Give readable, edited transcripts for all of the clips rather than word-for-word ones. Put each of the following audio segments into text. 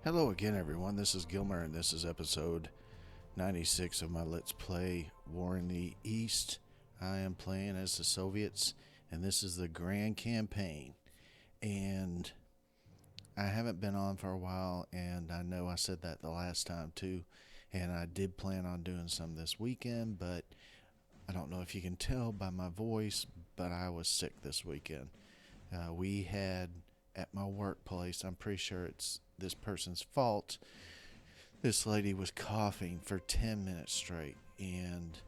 Hello again, everyone. This is Gilmer, and this is episode 96 of my Let's Play War in the East. I am playing as the Soviets, and this is the Grand Campaign. And I haven't been on for a while, and I know I said that the last time too. And I did plan on doing some this weekend, but I don't know if you can tell by my voice, but I was sick this weekend. We had at my workplace, I'm pretty sure it's this person's fault. This lady was coughing for 10 minutes straight, and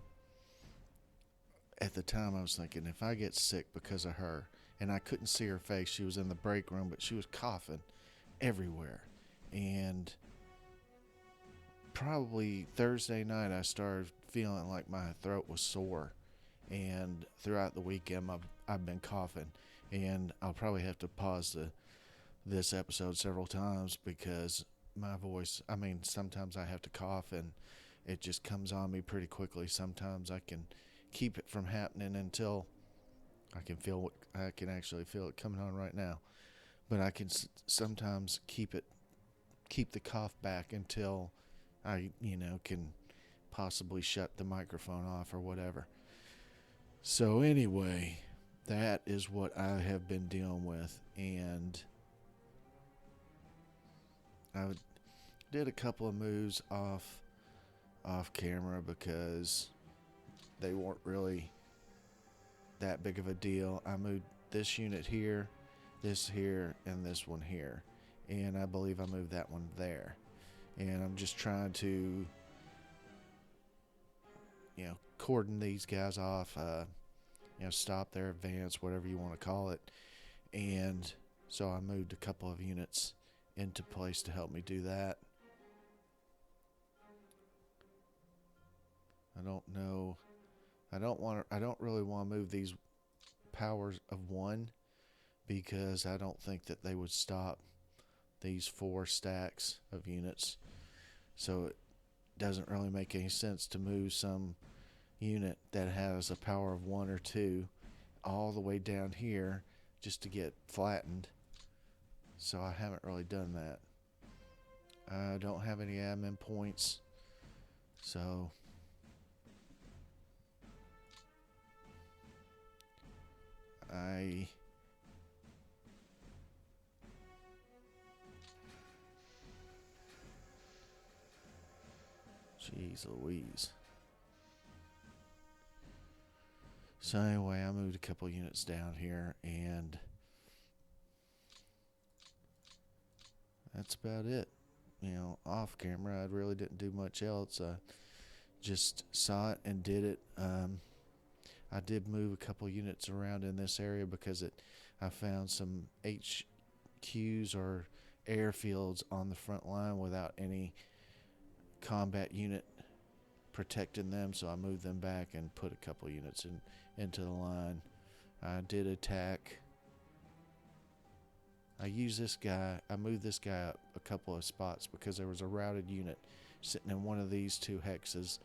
at the time I was thinking, if I get sick because of her, and I couldn't see her face, she was in the break room, but she was coughing everywhere. And probably Thursday night I started feeling like my throat was sore, and throughout the weekend I've been coughing, and I'll probably have to pause this episode several times because my voice, sometimes I have to cough and it just comes on me pretty quickly. Sometimes I can keep it from happening until I can actually feel it coming on right now. But I can sometimes keep the cough back until I, can possibly shut the microphone off or whatever. So anyway, that is what I have been dealing with, and I did a couple of moves off camera because they weren't really that big of a deal. I moved this unit here, this here, and this one here, and I believe I moved that one there. And I'm just trying to, cordon these guys off, stop their advance, whatever you want to call it. And so I moved a couple of units into place to help me do that. I don't know. I don't really want to move these powers of one because I don't think that they would stop these 4 stacks of units. So it doesn't really make any sense to move some unit that has a power of 1 or 2 all the way down here just to get flattened. So I haven't really done that. I don't have any admin points, so Jeez Louise. So anyway, I moved a couple units down here, and that's about it. Off camera, I really didn't do much else. I just saw it and did it. I did move a couple units around in this area because I found some HQs or airfields on the front line without any combat unit protecting them, so I moved them back and put a couple units into the line. I did attack. I moved this guy up a couple of spots because there was a routed unit sitting in one of these 2 hexes,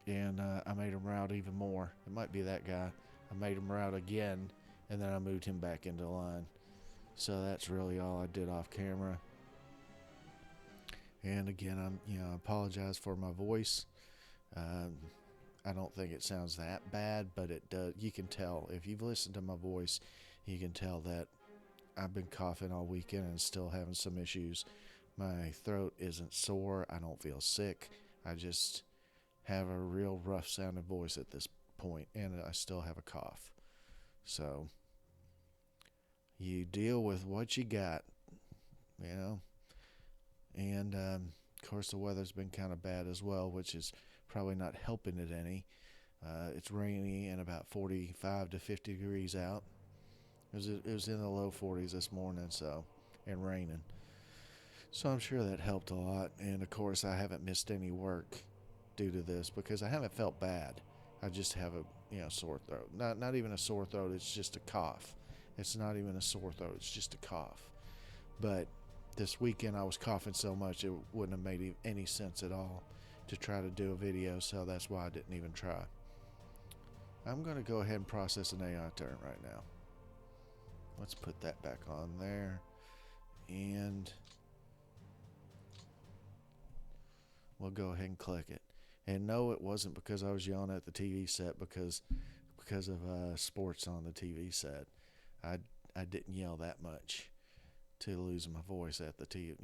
and I made him route even more. It might be that guy. I made him route again, and then I moved him back into line. So that's really all I did off camera. And again, I apologize for my voice. I don't think it sounds that bad, but it does. You can tell if you've listened to my voice, you can tell that I've been coughing all weekend and still having some issues. My throat isn't sore. I don't feel sick. I just have a real rough sounding voice at this point, and I still have a cough. So you deal with what you got, and of course the weather's been kind of bad as well, which is probably not helping it any. It's rainy and about 45 to 50 degrees out. It was in the low 40s this morning, and raining. So I'm sure that helped a lot. And of course I haven't missed any work due to this because I haven't felt bad. I just have a sore throat. Not even a sore throat, it's just a cough. It's not even a sore throat, it's just a cough. But this weekend I was coughing so much it wouldn't have made any sense at all to try to do a video, so that's why I didn't even try. I'm going to go ahead and process an AI turn right now. Let's put that back on there. And we'll go ahead and click it. And no, it wasn't because I was yelling at the TV set because of sports on the TV set. I I didn't yell that much to lose my voice at the TV.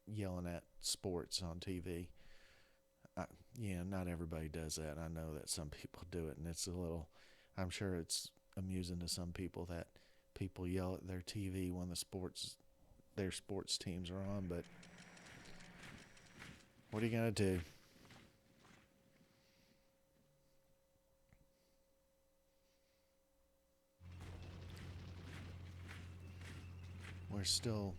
Yelling at sports on TV. Not everybody does that. I know that some people do it, and it's a little. I'm sure it's amusing to some people that people yell at their TV when their sports teams are on. But what are you gonna do? We're still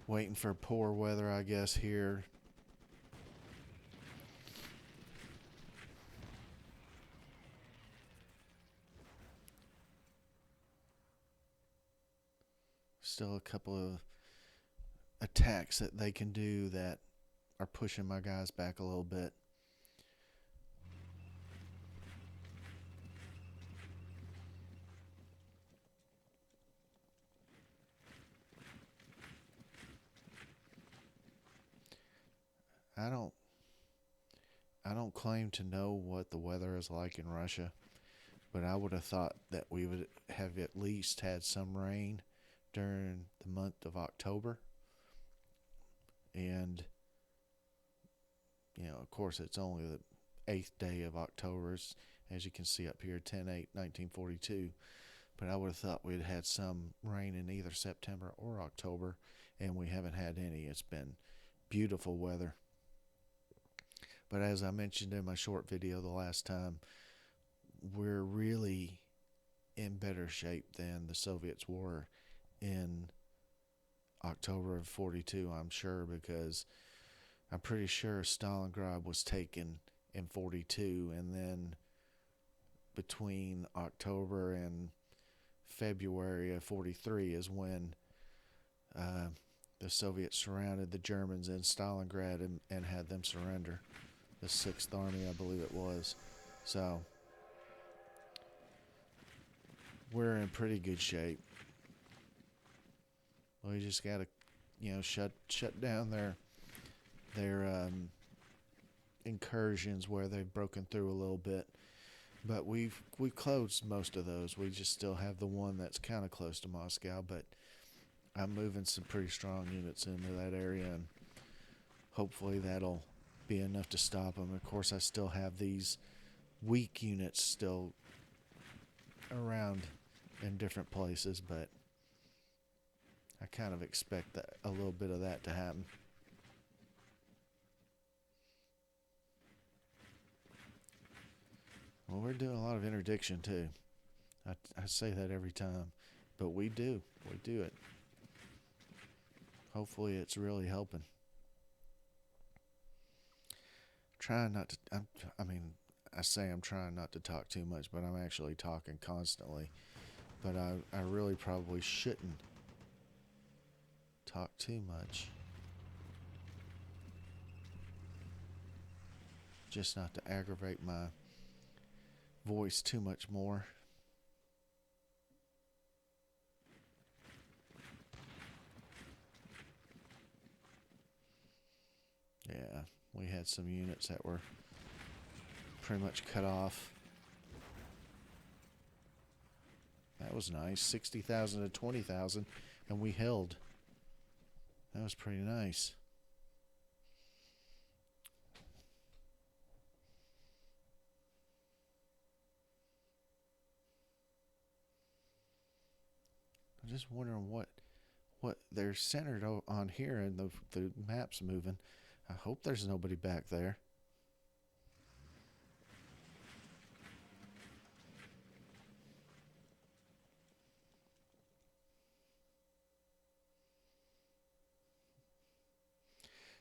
waiting for poor weather, I guess, here. Still a couple of attacks that they can do that are pushing my guys back a little bit. I don't I don't claim to know what the weather is like in Russia, but I would have thought that we would have at least had some rain during the month of October. And, of course, it's only the 8th day of October, as you can see up here, 10/8/1942. But I would have thought we'd had some rain in either September or October, and we haven't had any. It's been beautiful weather. But as I mentioned in my short video the last time, we're really in better shape than the Soviets were in October of 42, I'm sure, because I'm pretty sure Stalingrad was taken in 42, and then between October and February of 43 is when the Soviets surrounded the Germans in Stalingrad and had them surrender. The 6th Army, I believe it was. So we're in pretty good shape. We just got to, shut down their incursions where they've broken through a little bit. But we've closed most of those. We just still have the one that's kind of close to Moscow, but I'm moving some pretty strong units into that area, and hopefully that'll be enough to stop them. Of course, I still have these weak units still around in different places, but I kind of expect that a little bit of that to happen. Well, we're doing a lot of interdiction too. I say that every time, but we do it. Hopefully, it's really helping. Trying not to. I say I'm trying not to talk too much, but I'm actually talking constantly. But I really probably shouldn't talk too much. Just not to aggravate my voice too much more. Yeah, we had some units that were pretty much cut off. That was nice. 60,000 to 20,000, and we held. That was pretty nice. I'm just wondering what they're centered on here, and the map's moving. I hope there's nobody back there.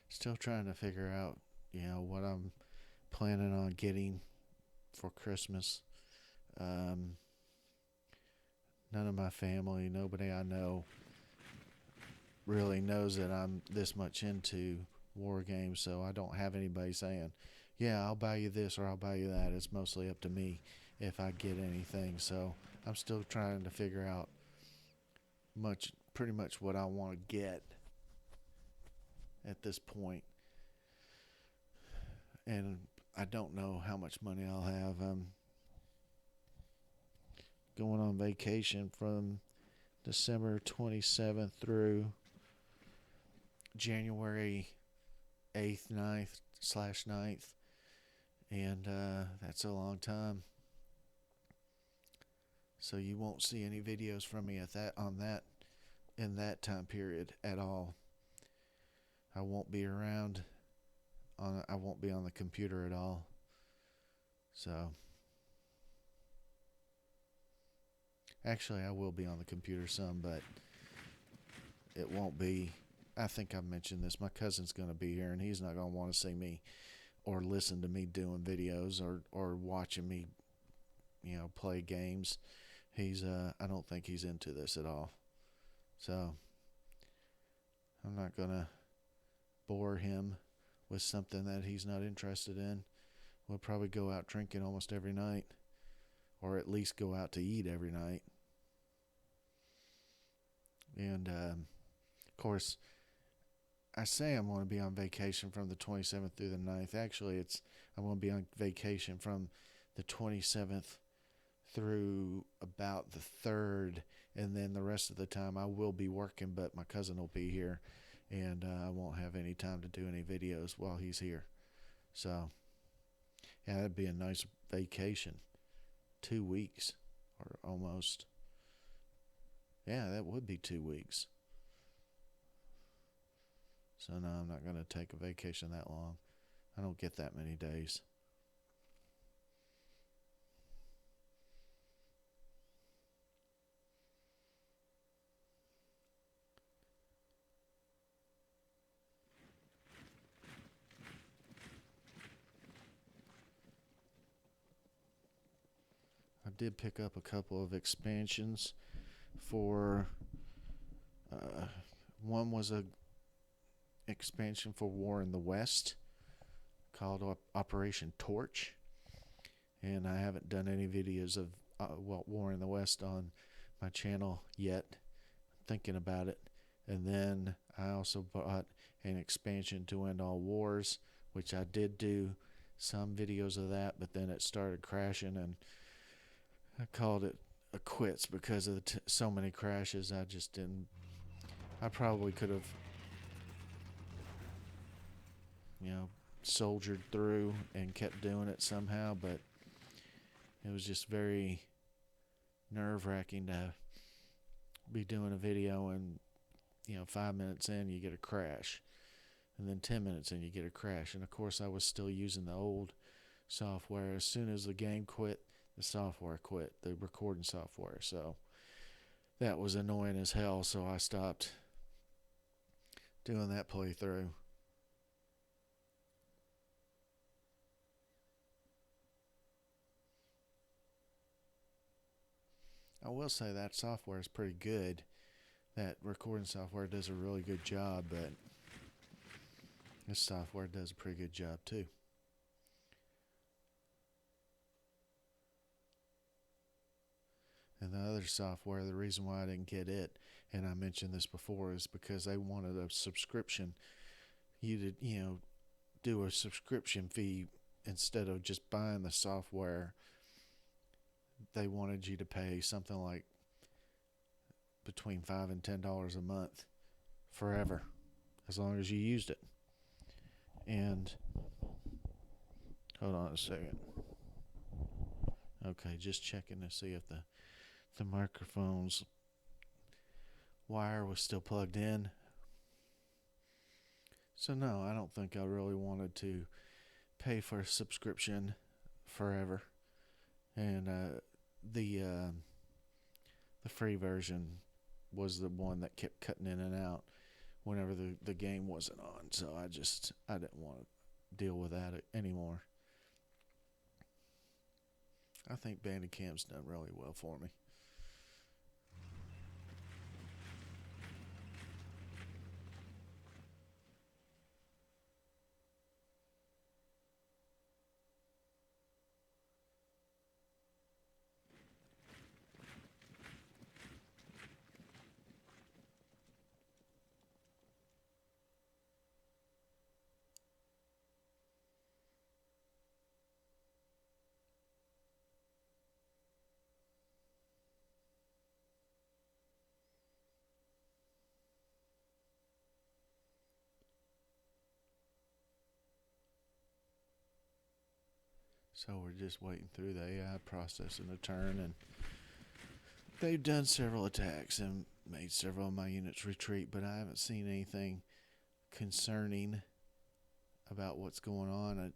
Still trying to figure out, what I'm planning on getting for Christmas. None of my family, nobody I know, really knows that I'm this much into war games, so I don't have anybody saying, yeah, I'll buy you this or I'll buy you that. It's mostly up to me if I get anything. So I'm still trying to figure out pretty much what I want to get at this point. and I don't know how much money I'll have. I'm going on vacation from December 27th through January 8th, 9th slash 9th, and that's a long time. So you won't see any videos from me at that on that in that time period at all. I won't be around I won't be on the computer at all. So actually I will be on the computer some, but it won't be. I think I mentioned this. My cousin's going to be here, and he's not going to want to see me or listen to me doing videos or watching me, play games. I don't think he's into this at all. So I'm not going to bore him with something that he's not interested in. We'll probably go out drinking almost every night, or at least go out to eat every night. And of course, I say I'm going to be on vacation from the 27th through the 9th. Actually, I'm going to be on vacation from the 27th through about the 3rd, and then the rest of the time I will be working, but my cousin will be here, and I won't have any time to do any videos while he's here. So, yeah, that'd be a nice vacation. 2 weeks, or almost. Yeah, that would be 2 weeks. So no, I'm not going to take a vacation that long. I don't get that many days. I did pick up a couple of expansions for one was a expansion for War in the West called Operation Torch, and I haven't done any videos of War in the West on my channel yet. I'm thinking about it. And then I also bought an expansion to End All Wars, which I did do some videos of that, but then it started crashing, and I called it a quits because of so many crashes. I just didn't. I probably could have, soldiered through and kept doing it somehow, but it was just very nerve-wracking to be doing a video and 5 minutes in you get a crash, and then 10 minutes in you get a crash. And of course I was still using the old software. As soon as the game quit, the software quit, the recording software. So that was annoying as hell, so I stopped doing that playthrough. I will say that software is pretty good. That recording software does a really good job, but this software does a pretty good job too. And the other software, the reason why I didn't get it, and I mentioned this before, is because they wanted a subscription. You to, do a subscription fee instead of just buying the software. They wanted you to pay something like between $5 and $10 a month forever, as long as you used it. And hold on a second. Okay, just checking to see if the microphone's wire was still plugged in. So no, I don't think I really wanted to pay for a subscription forever. And the free version was the one that kept cutting in and out whenever the game wasn't on. So I didn't want to deal with that anymore. I think Bandicam's done really well for me. So we're just waiting through the AI processing a turn, and they've done several attacks and made several of my units retreat, but I haven't seen anything concerning about what's going on.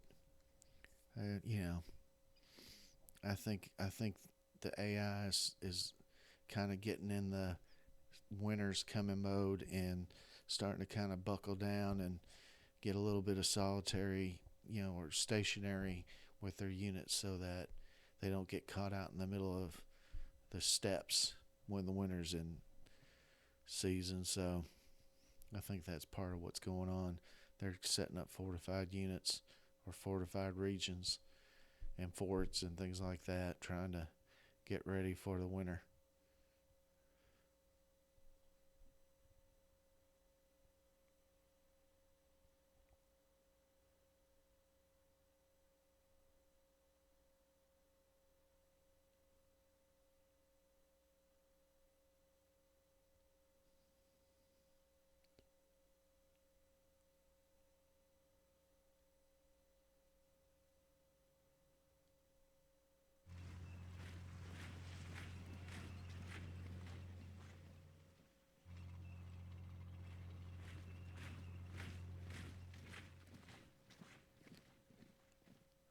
I think the AI is kind of getting in the winter's coming mode and starting to kind of buckle down and get a little bit of solitary, or stationary with their units so that they don't get caught out in the middle of the steppes when the winter's in season. So I think that's part of what's going on. They're setting up fortified units or fortified regions and forts and things like that, trying to get ready for the winter.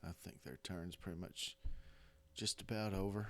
I think their turn's pretty much just about over.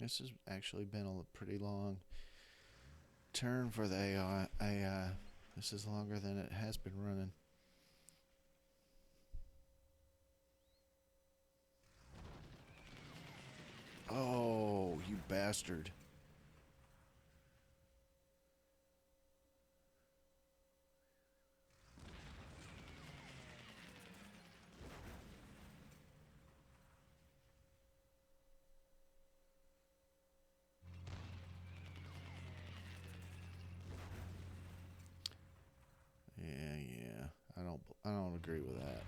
This has actually been a pretty long turn for the AI. This is longer than it has been running. Oh, you bastard. Yeah. I don't agree with that.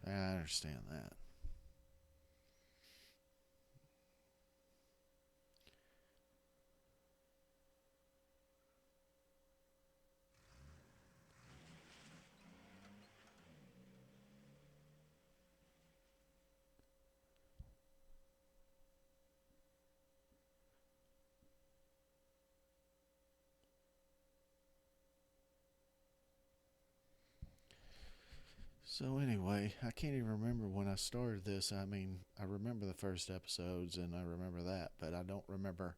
I understand that. So anyway, I can't even remember when I started this. I mean, I remember the first episodes and I remember that, but I don't remember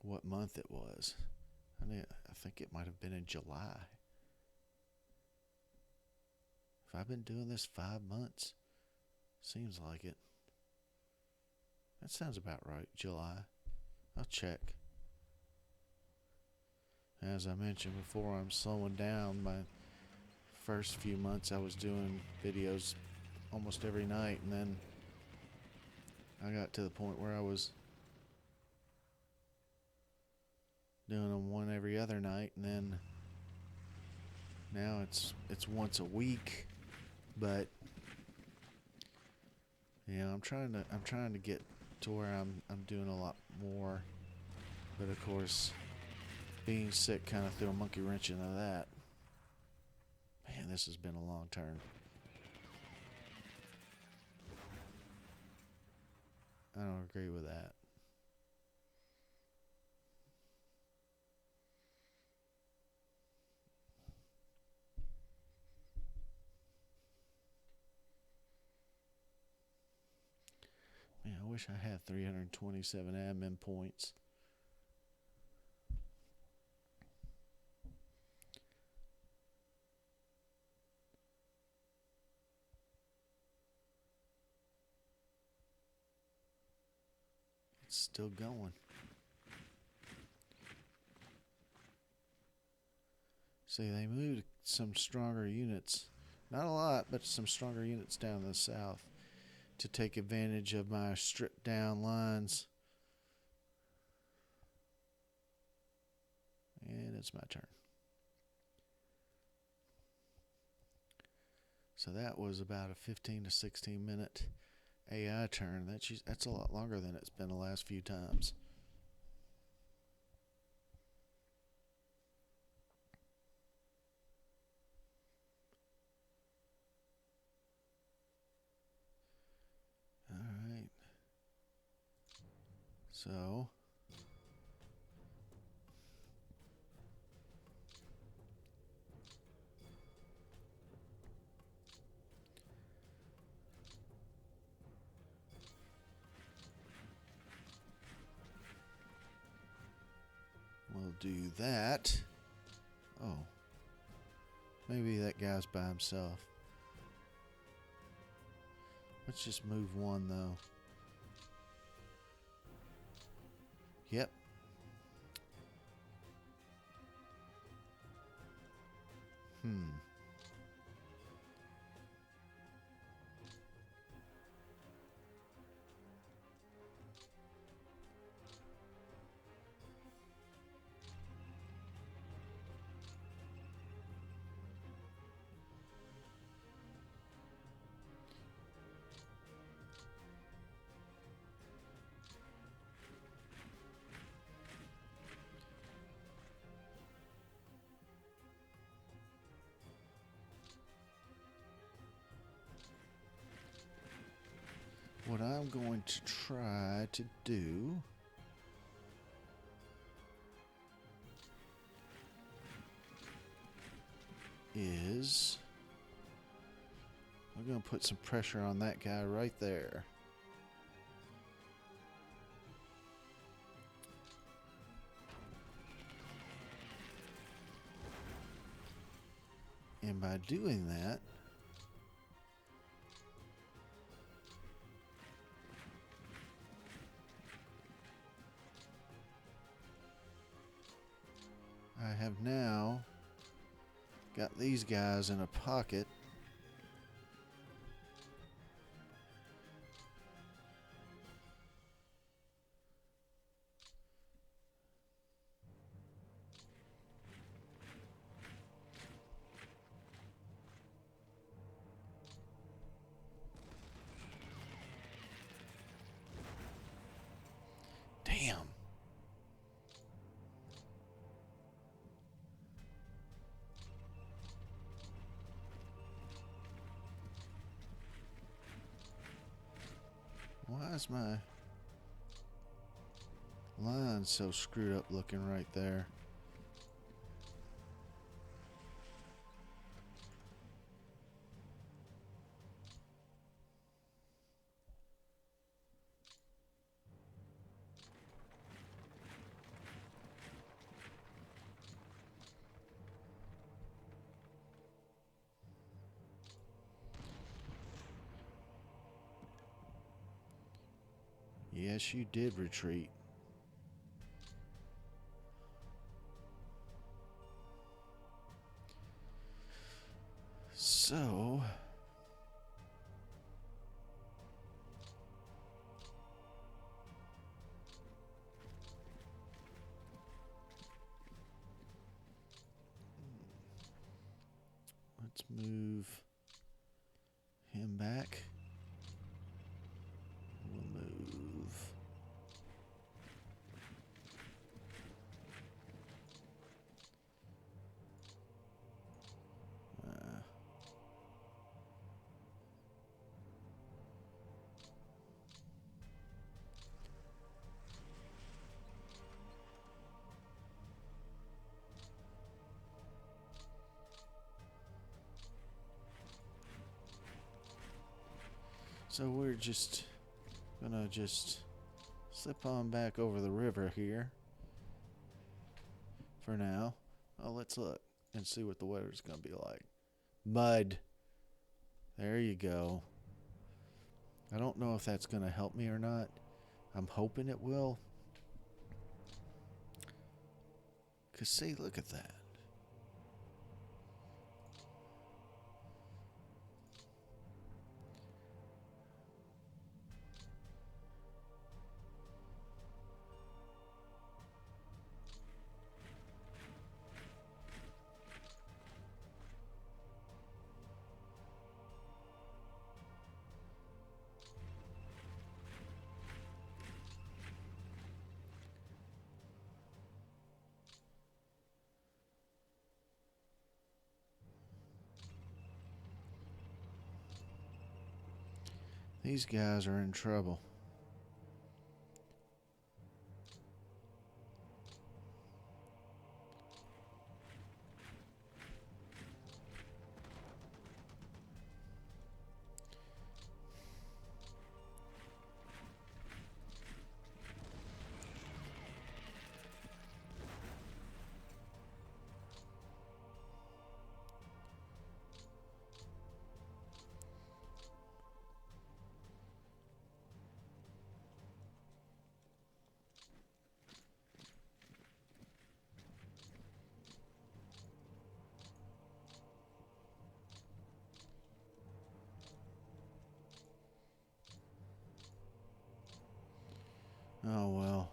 what month it was. I think it might have been in July. If I've been doing this 5 months, seems like it. That sounds about right. July. I'll check. As I mentioned before, I'm slowing down. My first few months, I was doing videos almost every night, and then I got to the point where I was doing them one every other night, and then now it's once a week. But I'm trying to get to where I'm doing a lot more. But of course, being sick kind of threw a monkey wrench into that. Man, this has been a long turn. I don't agree with that. Man, I wish I had 327 admin points. It's still going. See, they moved some stronger units. Not a lot, but some stronger units down in the south to take advantage of my stripped down lines. And it's my turn. So that was about a 15 to 16 minute AI turn. That's a lot longer than it's been the last few times. Alright. So we'll do that. Oh. Maybe that guy's by himself. Let's just move one, though. Yep. What I'm going to try to do is I'm going to put some pressure on that guy right there. And by doing that, I have now got these guys in a pocket. Damn. Why is my line so screwed up looking right there? Yes, you did retreat. So, let's move him back. We'll move. So we're just gonna slip on back over the river here for now. Oh, let's look and see what the weather's gonna be like. Mud. There you go. I don't know if that's gonna help me or not. I'm hoping it will. 'Cause see, look at that. These guys are in trouble. Oh well.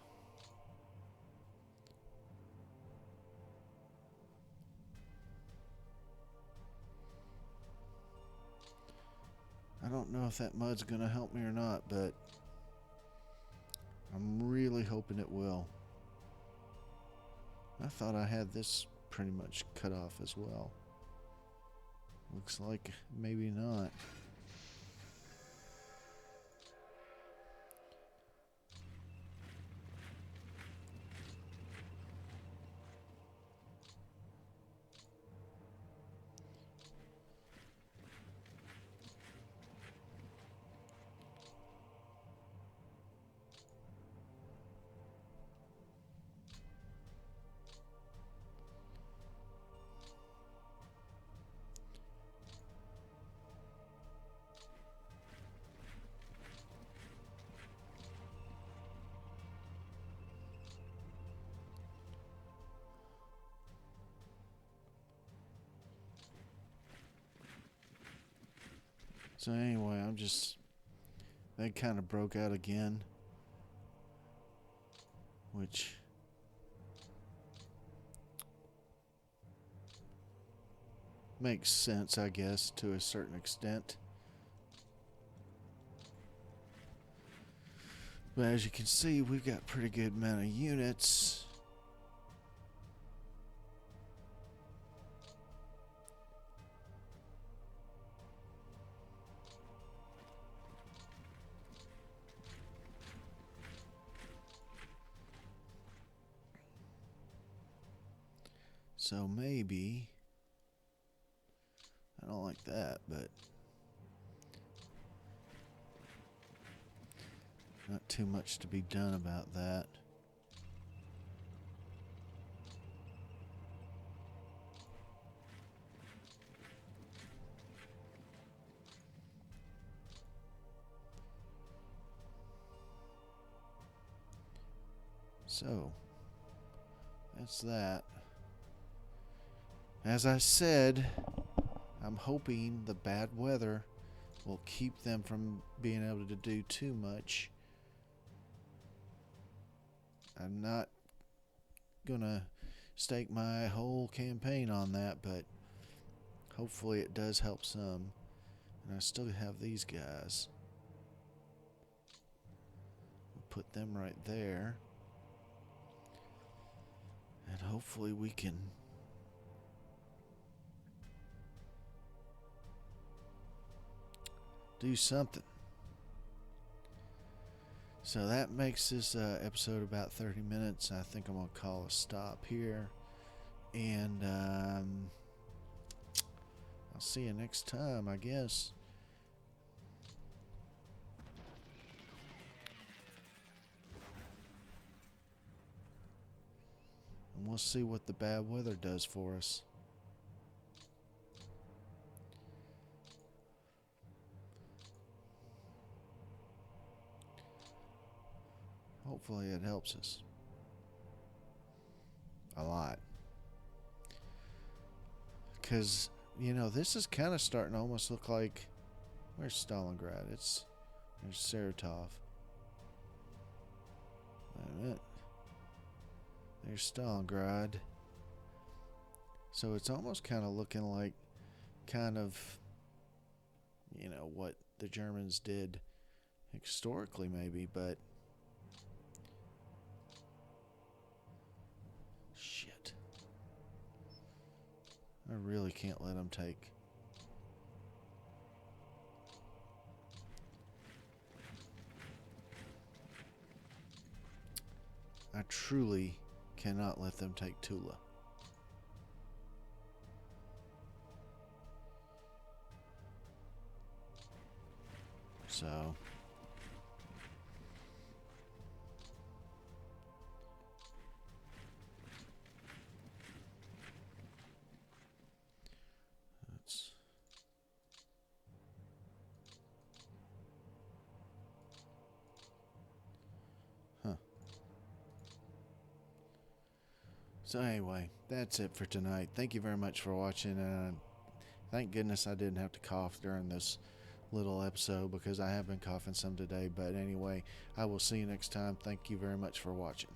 I don't know if that mud's gonna help me or not, but I'm really hoping it will. I thought I had this pretty much cut off as well. Looks like maybe not. So anyway, they kind of broke out again, which makes sense, I guess, to a certain extent. But as you can see, we've got a pretty good amount of units. So maybe, I don't like that, but not too much to be done about that. So, that's that. As I said, I'm hoping the bad weather will keep them from being able to do too much. I'm not gonna stake my whole campaign on that, but hopefully it does help some. And I still have these guys. We'll put them right there. And hopefully we can do something. So that makes this episode about 30 minutes. I think I'm going to call a stop here. And I'll see you next time, I guess. And we'll see what the bad weather does for us. Hopefully it helps us a lot. Because, this is kind of starting to almost look like... Where's Stalingrad? There's Saratov. Wait a minute. There's Stalingrad. So it's almost kind of looking like what the Germans did historically maybe, but shit. I really can't let them take truly cannot let them take Tula. So that's huh. So anyway, that's it for tonight. Thank you very much for watching, and thank goodness I didn't have to cough during this little episode because I have been coughing some today. But anyway, I will see you next time. Thank you very much for watching.